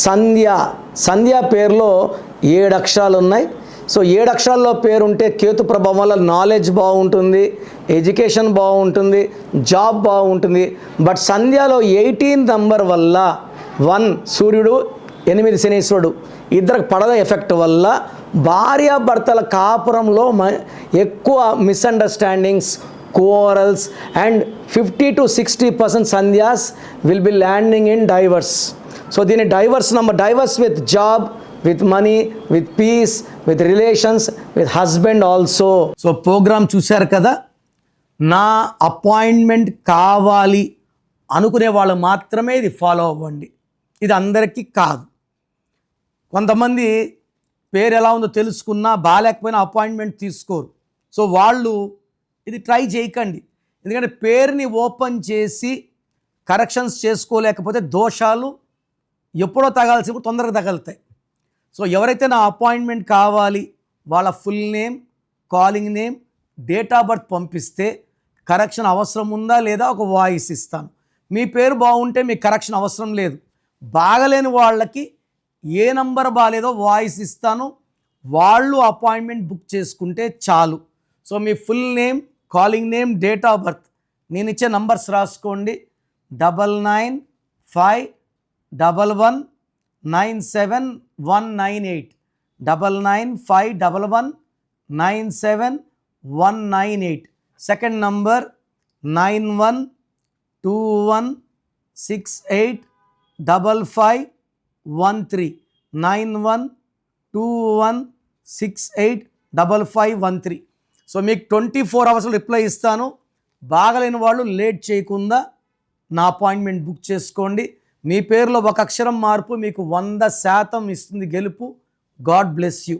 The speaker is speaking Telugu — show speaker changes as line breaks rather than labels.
సంధ్య. సంధ్య పేరులో 7 అక్షరాలు ఉన్నాయి. సో 7 అక్షరాల్లో పేరు ఉంటే కేతు ప్రభావం వల్ల నాలెడ్జ్ బాగుంటుంది, ఎడ్యుకేషన్ బాగుంటుంది, జాబ్ బాగుంటుంది. బట్ సంధ్యలో 18 నంబర్ వల్ల 1 సూర్యుడు 8 శనీశ్వరుడు ఇద్దరికి పడద ఎఫెక్ట్ వల్ల భార్యాభర్తల కాపురంలో ఎక్కువ misunderstandings, quarrels and 50 to 60% sandhyas will be landing in divorce. So దీని divorce number, divorce with job, with money, with peace, with relations, with husband also. So program చూశారు కదా. నా అపాయింట్మెంట్ కావాలి అనుకునే వాళ్ళు మాత్రమే ఇది ఫాలో అవ్వండి. ఇది అందరికీ కాదు. కొంతమంది పేరు ఎలా ఉందో తెలుసుకున్నా బాగాలేకపోయినా అపాయింట్మెంట్ తీసుకోరు. సో వాళ్ళు ఇది ట్రై చేయకండి. ఎందుకంటే పేరుని ఓపెన్ చేసి కరెక్షన్స్ చేసుకోలేకపోతే దోషాలు ఎప్పుడో తగాల్సినప్పుడు తొందరగా తగులుతాయి. సో ఎవరైతే నా అపాయింట్మెంట్ కావాలి వాళ్ళ full name, calling name, date of birth పంపిస్తే కరెక్షన్ అవసరం ఉందా లేదా ఒక వాయిస్ ఇస్తాను. మీ పేరు బాగుంటే మీకు కరెక్షన్ అవసరం లేదు. బాగలేని వాళ్ళకి ఏ నంబర్ బాగాలేదో వాయిస్ ఇస్తాను, వాళ్ళు అపాయింట్మెంట్ బుక్ చేసుకుంటే చాలు. So me full name, calling name, date of birth, నేను ఇచ్చే నంబర్స్ రాసుకోండి. 9951197198, 9951197198. Second number 9121685513, 9121685513. సో మీకు 24 అవర్స్లో రిప్లై ఇస్తాను. బాగలేని వాళ్ళు లేట్ చేయకుండా నా అపాయింట్మెంట్ బుక్ చేసుకోండి. మీ పేరులో ఒక అక్షరం మార్పు మీకు 100% ఇస్తుంది గెలుపు. God bless you.